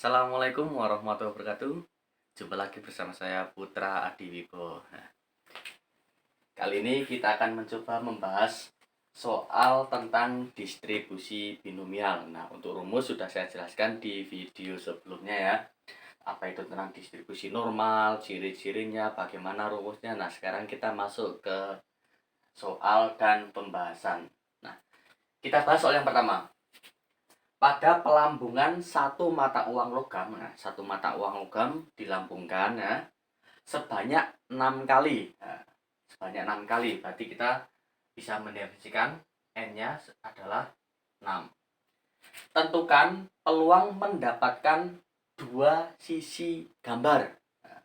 Assalamualaikum warahmatullahi wabarakatuh. Jumpa lagi bersama saya Putra Adiwibo. Nah, kali ini kita akan mencoba membahas soal tentang distribusi binomial. Nah, untuk rumus sudah saya jelaskan di video sebelumnya ya. Apa itu tentang distribusi normal, ciri-cirinya, bagaimana rumusnya. Nah, sekarang kita masuk ke soal dan pembahasan. Nah, kita bahas soal yang pertama. Pada pelambungan satu mata uang logam, satu mata uang logam dilambungkan ya, sebanyak 6 kali. Nah, sebanyak 6 kali, berarti kita bisa mendefinisikan N-nya adalah 6. Tentukan peluang mendapatkan dua sisi gambar. Nah,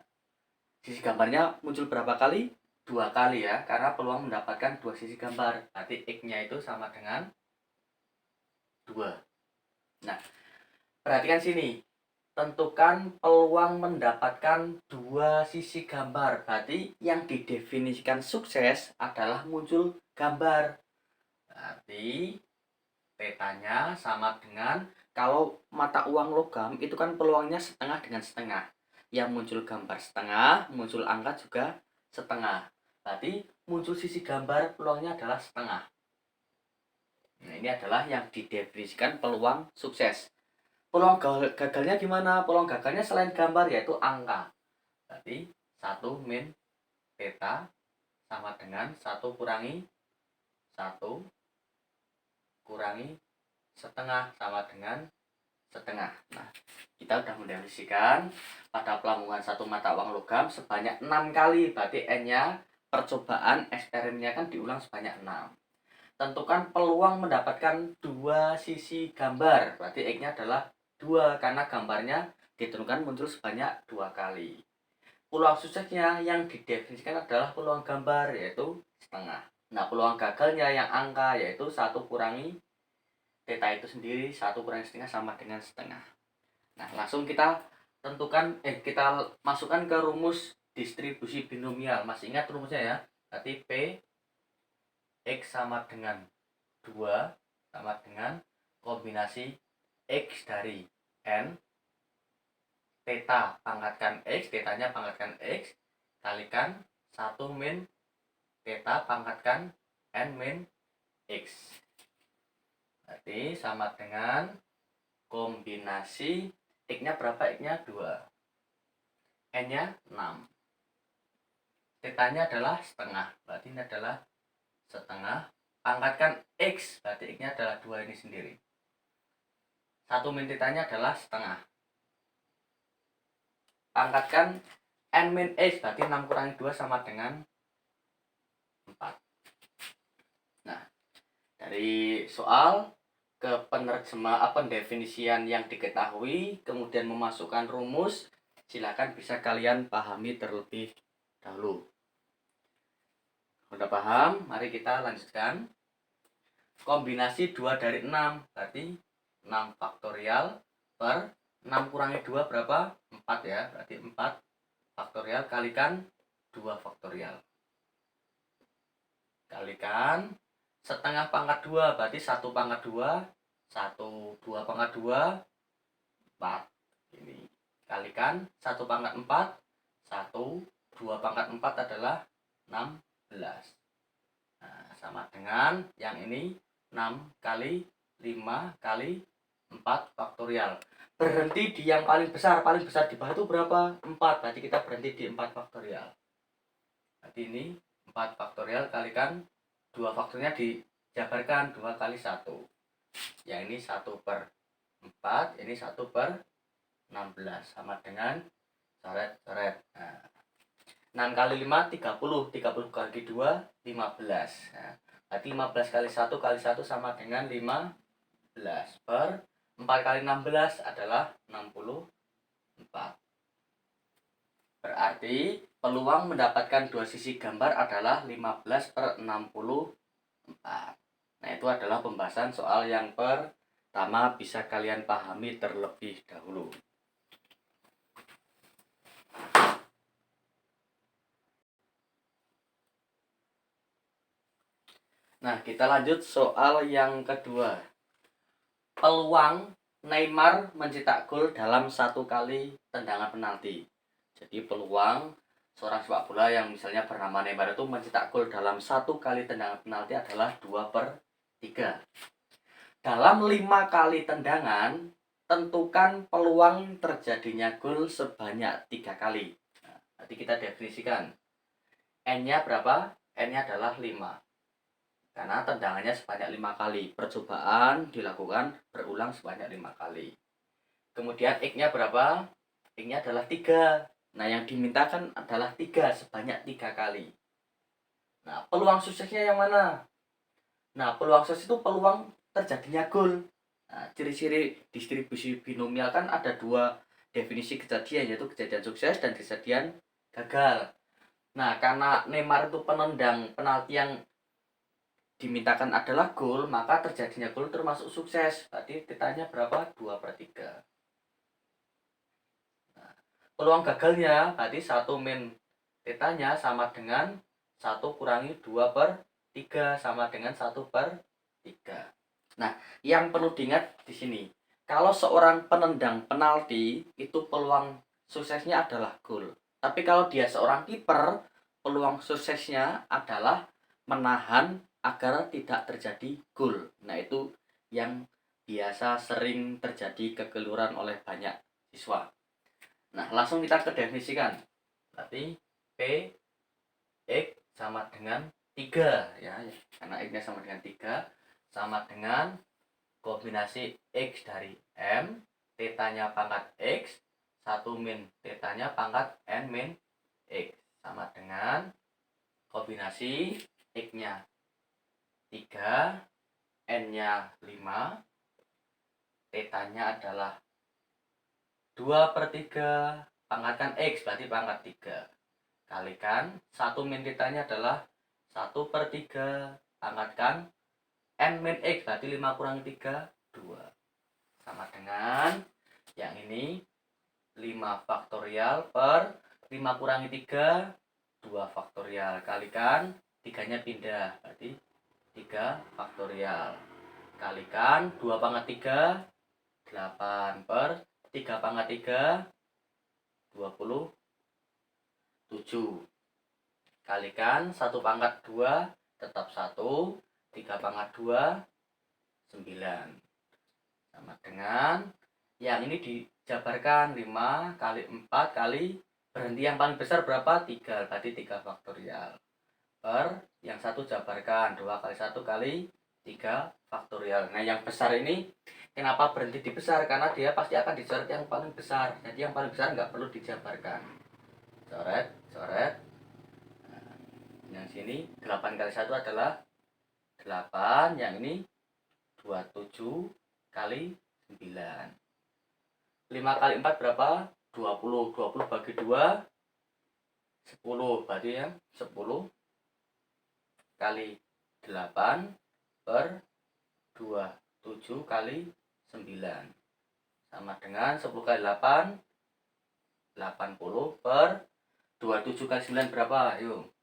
sisi gambarnya muncul berapa kali? 2 kali ya, karena peluang mendapatkan dua sisi gambar. Berarti X-nya itu sama dengan 2. Nah, perhatikan sini. Tentukan peluang mendapatkan dua sisi gambar. Berarti yang didefinisikan sukses adalah muncul gambar. Berarti petanya sama dengan, kalau mata uang logam itu kan peluangnya setengah dengan setengah. Yang muncul gambar setengah, muncul angka juga setengah. Berarti muncul sisi gambar peluangnya adalah setengah. Nah, ini adalah yang didefinisikan peluang sukses. Peluang gagalnya gimana? Peluang gagalnya selain gambar yaitu angka. Berarti 1 min beta sama dengan 1 kurangi 1 kurangi setengah sama dengan setengah. Nah, kita sudah mendefinisikan pada pelambungan satu mata uang logam sebanyak 6 kali. Berarti N-nya percobaan eksperimennya kan diulang sebanyak 6. Tentukan peluang mendapatkan dua sisi gambar. Berarti X-nya adalah 2 karena gambarnya ditentukan muncul sebanyak 2 kali. Peluang suksesnya yang didefinisikan adalah peluang gambar yaitu setengah. Nah, peluang gagalnya yang angka yaitu 1 kurangi theta itu sendiri, 1 kurangi setengah sama dengan setengah. Nah, langsung kita tentukan kita masukkan ke rumus distribusi binomial. Masih ingat rumusnya ya? Berarti P X sama dengan 2 sama dengan kombinasi X dari N theta pangkatkan X, tetanya pangkatkan X kalikan 1 min theta pangkatkan N min X. Berarti sama dengan kombinasi X-nya berapa? X-nya 2. N-nya 6. Tetanya adalah setengah. Berarti ini adalah setengah. Pangkatkan X. Berarti X-nya adalah 2 ini sendiri. 1 min tetanya adalah setengah. Pangkatkan N min X. Berarti 6 kurangi 2 sama dengan 4. Nah, dari soal ke penerjemah pendefinisian yang diketahui, kemudian memasukkan rumus, silakan bisa kalian pahami terlebih dahulu. Sudah paham? Mari kita lanjutkan. Kombinasi 2 dari 6, berarti 6 faktorial per 6 kurangi 2 berapa? 4 ya, berarti 4 faktorial kalikan 2 faktorial. Kalikan setengah pangkat 2, berarti 1 pangkat 2, 1, 2 pangkat 2, 4. Ini kalikan 1 pangkat 4, 1, 2 pangkat 4 adalah 16. Nah, sama dengan yang ini 6 kali 5 kali 4 faktorial. Berhenti di yang paling besar di bawah itu berapa? 4, berarti kita berhenti di 4 faktorial. Berarti ini 4 faktorial kalikan 2 faktornya dijabarkan 2 kali 1. Yang ini 1 per 4, ini 1 per 16 sama dengan coret-coret. Nah, 6 kali 5 30, 30 kali 2 15. Nah, berarti 15 kali 1 kali 1 sama dengan 15 per 4 kali 16 adalah 64. Berarti peluang mendapatkan dua sisi gambar adalah 15 per 64. Nah, itu adalah pembahasan soal yang pertama, bisa kalian pahami terlebih dahulu. Nah, kita lanjut soal yang kedua. Peluang Neymar mencetak gol dalam 1 kali tendangan penalti. Jadi peluang seorang sepak bola yang misalnya bernama Neymar itu mencetak gol dalam 1 kali tendangan penalti adalah 2/3. Dalam 5 kali tendangan, tentukan peluang terjadinya gol sebanyak 3 kali. Nah, nanti kita definisikan. N-nya berapa? N-nya adalah 5. Karena tendangannya sebanyak 5 kali. Percobaan dilakukan berulang sebanyak 5 kali. Kemudian X-nya berapa? X-nya adalah 3. Nah, yang dimintakan adalah 3 sebanyak 3 kali. Nah, peluang suksesnya yang mana? Nah, peluang sukses itu peluang terjadinya gol. Nah, ciri-ciri distribusi binomial kan ada 2 definisi kejadian, yaitu kejadian sukses dan kejadian gagal. Nah, karena Neymar itu penendang penalti yang dimintakan adalah gol, maka terjadinya gol termasuk sukses. Berarti titanya berapa? 2/3. Nah, peluang gagalnya berarti 1 min titanya sama dengan 1 kurangi 2/3 sama dengan 1/3. Nah, yang perlu diingat di sini, kalau seorang penendang penalti itu peluang suksesnya adalah gol. Tapi kalau dia seorang kiper, peluang suksesnya adalah menahan agar tidak terjadi gol. Nah, itu yang biasa sering terjadi kekeliruan oleh banyak siswa. Nah, langsung kita ke definisikan. Berarti P X sama dengan 3 ya. Karena X-nya sama dengan 3 sama dengan kombinasi X dari M, tetanya pangkat X, 1 min tetanya pangkat N min X, sama dengan kombinasi X-nya 3, N-nya 5, tetanya adalah 2/3, pangkatkan X berarti pangkat 3, kalikan 1 min tetanya adalah 1/3, pangkatkan N min X berarti 5 kurangi 3, 2. Sama dengan yang ini 5 faktorial per 5 kurangi 3, 2 faktorial. Kalikan 3-nya pindah, berarti 3 faktorial. Kalikan 2 pangkat 3, 8 per 3 pangkat 3, 27. Kalikan 1 pangkat 2, tetap 1, 3 pangkat 2, 9. Sama dengan yang ini dijabarkan 5 kali 4 kali berhenti yang paling besar berapa? 3, berarti 3 faktorial. Per yang satu jabarkan 2 kali 1 kali 3 faktorial. Nah, yang besar ini kenapa berhenti di besar? Karena dia pasti akan dicoret yang paling besar. Jadi yang paling besar nggak perlu dijabarkan. Coret, coret. Nah, yang sini 8 kali 1 adalah 8, yang ini 27 kali 9. 5 kali 4 berapa? 20. 20 bagi 2, 10. Berarti ya 10 kali 8 per 27 kali 9. Sama dengan 10 kali 8, 80 per 27 kali 9 berapa? Ayo.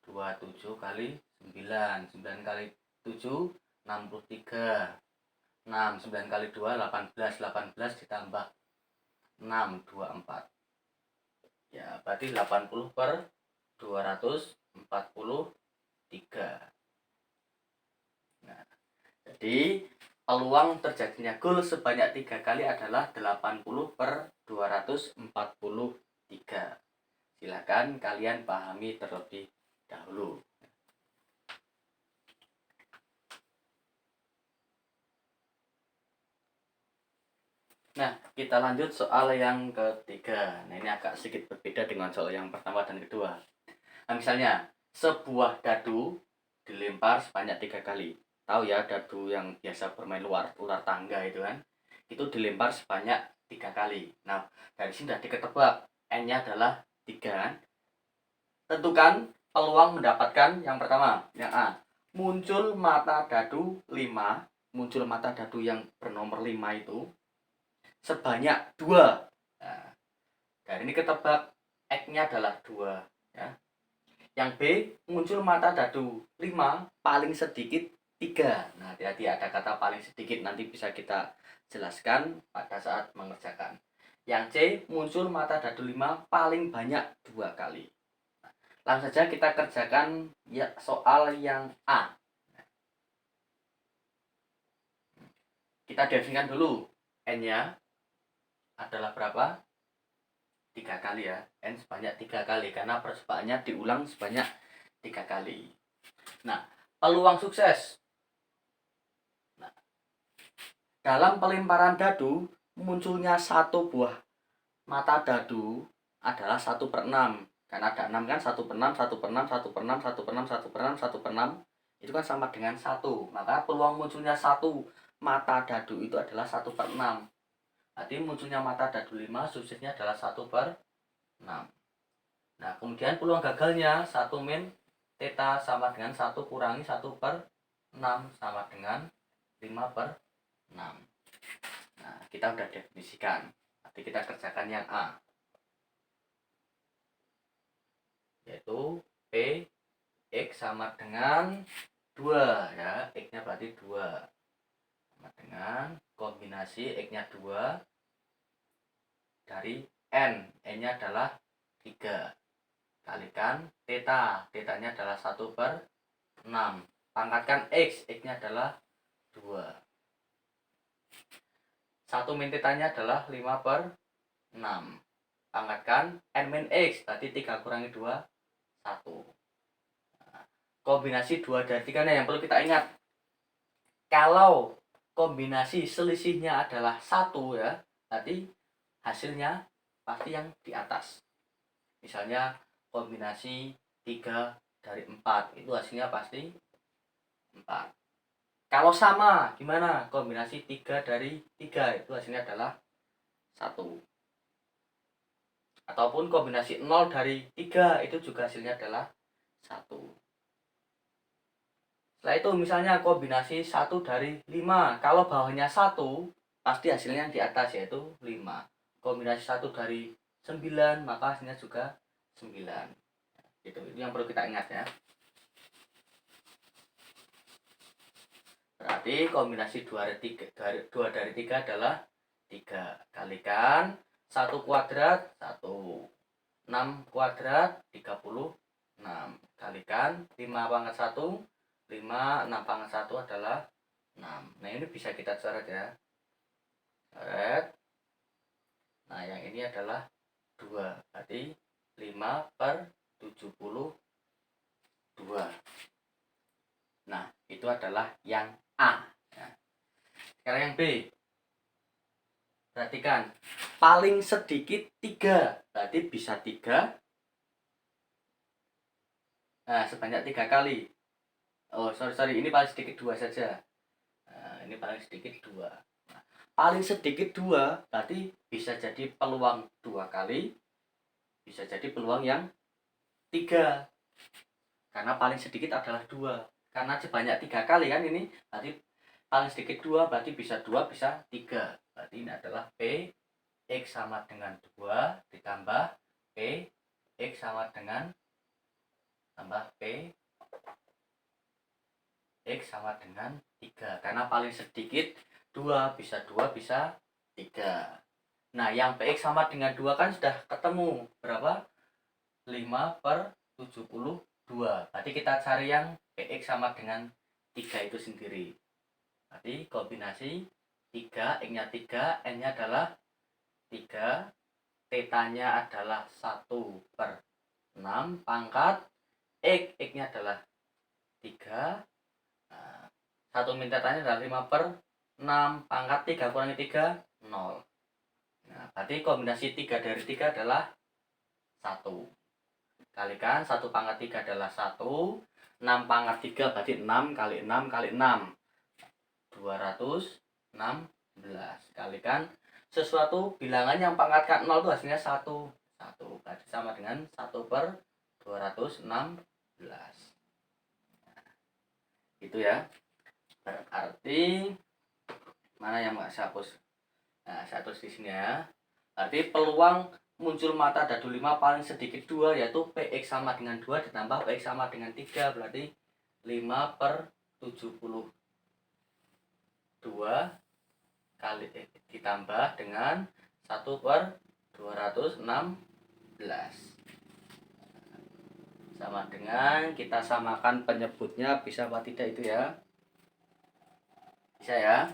27 kali 9. 9 kali 7, 63. 6, 9 kali 2, 18. 18 ditambah 6, 24. Ya, berarti 80 per 243. Nah, jadi peluang terjadinya gol sebanyak 3 kali adalah 80 per 243. Silakan kalian pahami terlebih dahulu. Nah, kita lanjut soal yang ketiga. Nah, ini agak sedikit berbeda dengan soal yang pertama dan kedua. Nah, misalnya, sebuah dadu dilempar sebanyak 3 kali. Tahu ya, dadu yang biasa bermain ular tangga itu kan. Itu dilempar sebanyak 3 kali. Nah, dari sini sudah diketebak. N-nya adalah 3 kan. Tentukan peluang mendapatkan yang pertama. Yang A, muncul mata dadu 5. Muncul mata dadu yang bernomor 5 itu sebanyak 2. Nah, dari ini ketebak X-nya adalah 2 ya. Yang B, muncul mata dadu 5 paling sedikit 3. Nah, hati-hati ada kata paling sedikit, nanti bisa kita jelaskan pada saat mengerjakan. Yang C, muncul mata dadu 5 paling banyak 2 kali. Langsung saja kita kerjakan ya soal yang A. Kita definisikan dulu. N-nya adalah berapa? 3 kali ya. N sebanyak 3 kali karena percobaannya diulang sebanyak 3 kali. Nah, peluang sukses. Nah, dalam pelemparan dadu, munculnya satu buah mata dadu adalah 1/6. Karena ada 6 kan, 1/6, 1/6, 1/6, 1/6, 1/6, 1/6. Itu kan sama dengan 1. Maka peluang munculnya satu mata dadu itu adalah 1/6. Berarti munculnya mata dadu 5 suksesnya adalah 1/6. Nah, kemudian peluang gagalnya 1 min theta sama dengan 1 kurangi 1/6 sama dengan 5/6. Nah, kita udah definisikan. Nanti kita kerjakan yang A. Yaitu P X sama dengan 2 ya. X-nya berarti 2. Sama dengan kombinasi X-nya 2 dari N. N-nya adalah 3. Kalikan theta. Theta-nya adalah 1/6. Pangkatkan X. X-nya adalah 2. 1 min theta-nya adalah 5/6. Pangkatkan N min X. Berarti 3 kurangi 2, 1. Nah, kombinasi 2 dari 3 yang perlu kita ingat. Kalau kombinasi selisihnya adalah 1 ya, berarti hasilnya pasti yang di atas. Misalnya kombinasi 3 dari 4, itu hasilnya pasti 4. Kalau sama, gimana? Kombinasi 3 dari 3, itu hasilnya adalah 1. Ataupun kombinasi 0 dari 3, itu juga hasilnya adalah 1. Setelah itu misalnya kombinasi 1 dari 5. Kalau bawahnya 1, pasti hasilnya yang di atas, yaitu 5. Kombinasi 1 dari 9, maka hasilnya juga 9. Itu yang perlu kita ingat ya. Berarti kombinasi 2 dari 3 adalah 3. Kalikan 1 kuadrat 1. 6 kuadrat 36. Kalikan 5 pangkat 1. 5, 6 pangkat 1 adalah 6. Nah, ini bisa kita coret ya. Coret. Nah, yang ini adalah 2. Berarti 5/72. Nah, itu adalah yang A. Sekarang yang B. Perhatikan. Paling sedikit 3. Berarti bisa 3. Nah, sebanyak 3 kali. Oh, sorry. Ini paling sedikit 2 saja. Nah, ini paling sedikit 2. Nah, paling sedikit 2 berarti bisa jadi peluang 2 kali. Bisa jadi peluang yang 3. Karena paling sedikit adalah 2. Karena sebanyak 3 kali kan ini. Berarti paling sedikit 2 berarti bisa 2, bisa 3. Berarti ini adalah P X sama dengan 2 ditambah P X sama dengan tambah P X sama dengan 3. Karena paling sedikit 2, bisa 2, bisa 3. Nah, yang PX sama dengan 2 kan sudah ketemu. Berapa? 5/72. Berarti kita cari yang PX sama dengan 3 itu sendiri. Berarti kombinasi 3, X-nya 3, N-nya adalah 3, theta-nya adalah 1/6, pangkat X-nya adalah 3. 1 min theta-nya adalah 5/6, pangkat 3 kurangi 3, 0. Nah, berarti kombinasi 3 dari 3 adalah 1. Kalikan 1 pangkat 3 adalah 1. 6 pangkat 3 berarti 6 kali 6 kali 6. 216. Kalikan sesuatu bilangan yang pangkatkan 0 itu hasilnya 1. 1 berarti sama dengan 1/216. Nah, itu ya. Berarti mana yang nggak saya hapus? Nah, saya tulis di sini ya. Berarti peluang muncul mata dadu 5 paling sedikit 2, yaitu PX sama dengan 2 ditambah PX sama dengan 3. Berarti 5/72 kali ditambah dengan 1/216 sama dengan kita samakan penyebutnya, bisa apa tidak itu ya, bisa ya.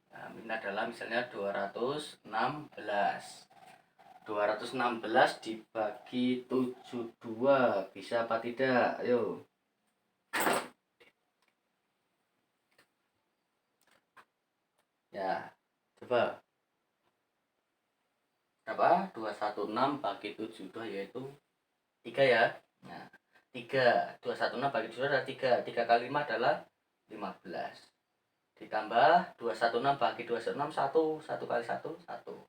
Nah, ini adalah misalnya 216 dibagi 72, bisa apa tidak, ayo. Ya, coba. Berapa? 216 bagi 72 yaitu 3 ya. Nah, 3. 216 bagi 72 adalah 3. 3 kali 5 adalah 15. Ditambah 216 bagi 216 1. 1 kali 1 1.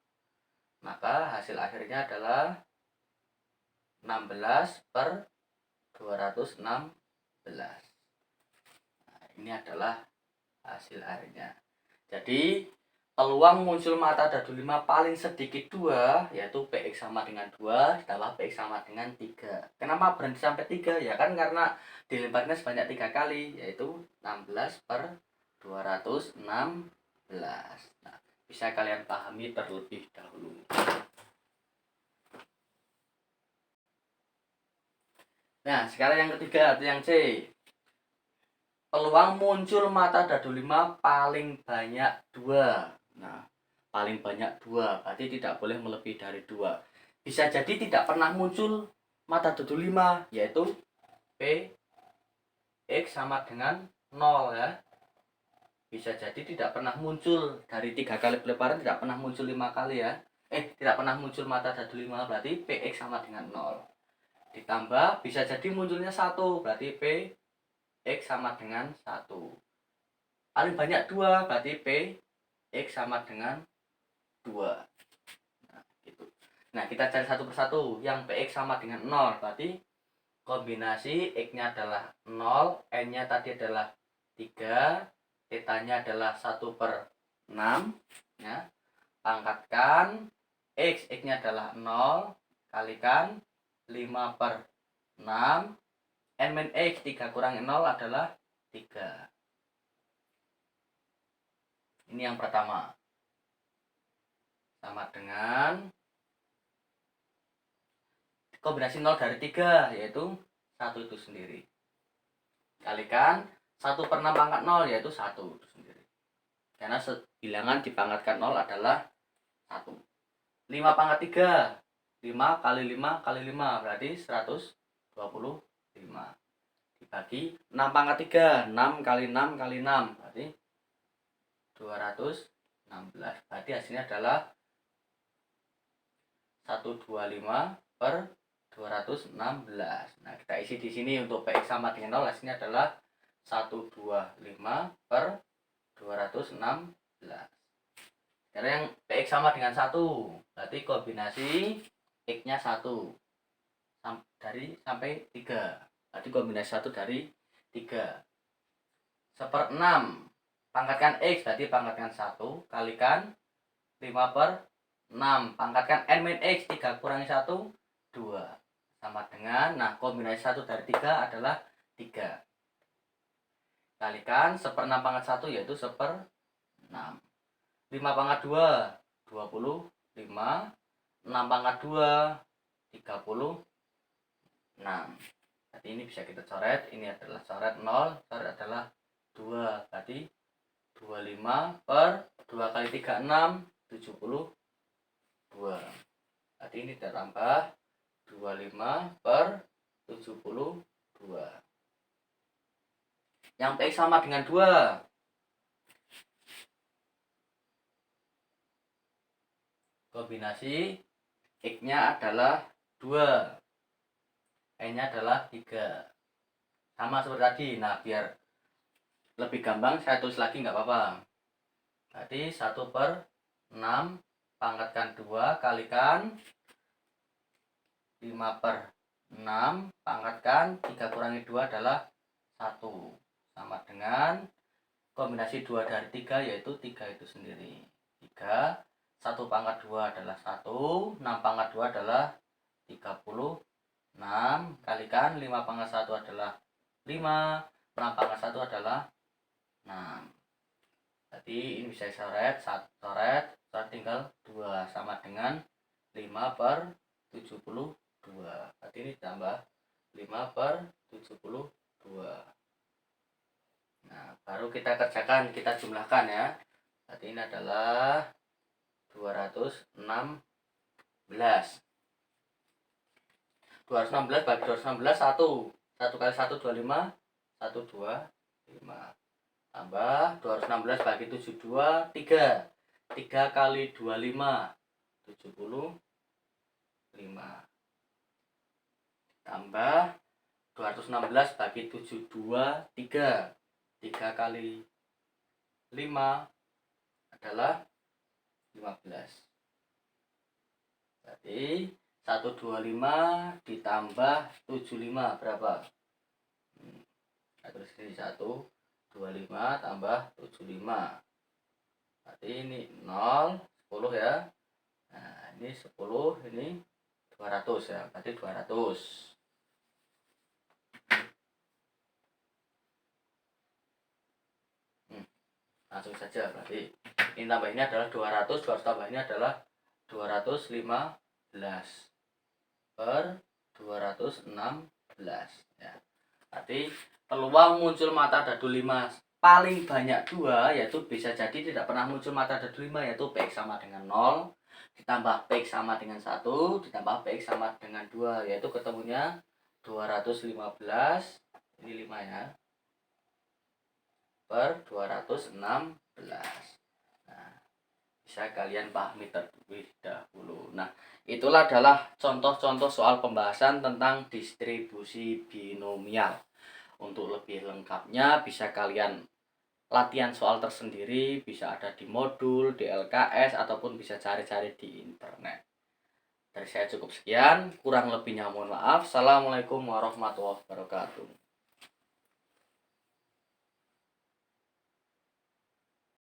Maka hasil akhirnya adalah 16/216. Nah, ini adalah hasil akhirnya. Jadi peluang muncul mata dadu 5 paling sedikit 2, yaitu PX sama dengan 2 ditambah PX sama dengan 3. Kenapa berhenti sampai 3? Ya kan karena dilemparnya sebanyak 3 kali, yaitu 16/216. Nah, bisa kalian pahami terlebih dahulu. Nah, sekarang yang ketiga atau yang C. Peluang muncul mata dadu 5 paling banyak 2. Nah, paling banyak 2, berarti tidak boleh melebihi dari 2. Bisa jadi tidak pernah muncul mata dadu 5, yaitu P X sama dengan 0 ya. Bisa jadi tidak pernah muncul dari 3 kali pelebaran, tidak pernah muncul 5 kali ya. Tidak pernah muncul mata dadu 5, berarti PX sama dengan 0. Ditambah bisa jadi munculnya 1, berarti P X sama dengan 1. Paling banyak 2, berarti P X sama dengan 2. Nah, gitu. Nah, kita cari satu persatu. Yang PX sama dengan 0, berarti kombinasi X-nya adalah 0, N-nya tadi adalah 3, θ-nya adalah 1/6 ya. Pangkatkan X, X-nya adalah 0, kalikan 5/6, N min X, 3 kurangi 0 adalah 3. Ini yang pertama. Sama dengan kombinasi 0 dari 3, yaitu 1 itu sendiri. Kalikan 1/6 pangkat 0, yaitu 1 itu sendiri. Karena bilangan dipangkatkan 0 adalah 1. 5 pangkat 3. 5 kali 5 kali 5, berarti 125. Dibagi 6 pangkat 3. 6 kali 6 kali 6, berarti 216. Berarti hasilnya adalah 125/216. Nah, kita isi di sini untuk PX sama dengan 0, hasilnya adalah 125/216. Karena yang PX sama dengan 1, berarti kombinasi X-nya 1 sampai 3. Berarti kombinasi 1 dari 3. 1/6 pangkatkan X, berarti pangkatkan 1, kalikan 5/6, pangkatkan N min X, 3 kurangi 1, 2. Sama dengan, nah kombinasi 1 dari 3 adalah 3. Kalikan 1/6 pangkat 1, yaitu 1/6. 5 pangkat 2, 25. 6 pangkat 2, 36. Berarti ini bisa kita coret, ini adalah coret 0, coret adalah 2. Berarti 25/2 kali 3, 6, 72. Berarti ini ditambah 25/72. Yang PX sama dengan 2. Kombinasi X-nya adalah 2, N-nya adalah 3. Sama seperti tadi. Nah, biar lebih gampang saya tulis lagi, nggak apa-apa. Berarti 1/6 pangkatkan 2, kalikan 5/6, pangkatkan 3 kurangi 2 adalah 1. Sama dengan kombinasi 2 dari 3, yaitu 3 itu sendiri. 3, 1 pangkat 2 adalah 1, 6 pangkat 2 adalah 36, kalikan 5 pangkat 1 adalah 5, 6 pangkat 1 adalah 6. Jadi ini bisa coret, coret tinggal 2 sama dengan 5/72. Berarti ini tambah 5/72. Nah, baru kita kerjakan, kita jumlahkan ya. Berarti ini adalah 216. 216 bagi 216 1. 1 kali 1 25, 1 2 5. Tambah 216 bagi 72 3. 3 kali 25 75. Tambah 216 bagi 72 3. 3 kali 5 adalah 15. Jadi 125 ditambah 75 berapa? Terus ini 125 tambah 75. Berarti ini 0, 10 ya. Nah, ini 10, ini 200 ya. Berarti 200. Langsung saja, berarti ini tambah ini adalah 200, 200 tambah ini adalah 215 per 216 ya. Berarti peluang muncul mata dadu 5 paling banyak 2, yaitu bisa jadi tidak pernah muncul mata dadu 5, yaitu PX sama dengan 0 ditambah PX sama dengan 1 ditambah PX sama dengan 2, yaitu ketemunya 215, ini 5 ya, per 216. Nah, bisa kalian pahami terlebih dahulu. Nah, itulah adalah contoh-contoh soal pembahasan tentang distribusi binomial. Untuk lebih lengkapnya bisa kalian latihan soal tersendiri, bisa ada di modul, di LKS, ataupun bisa cari-cari di internet. Dari saya cukup sekian, kurang lebihnya mohon maaf. Assalamualaikum warahmatullahi wabarakatuh.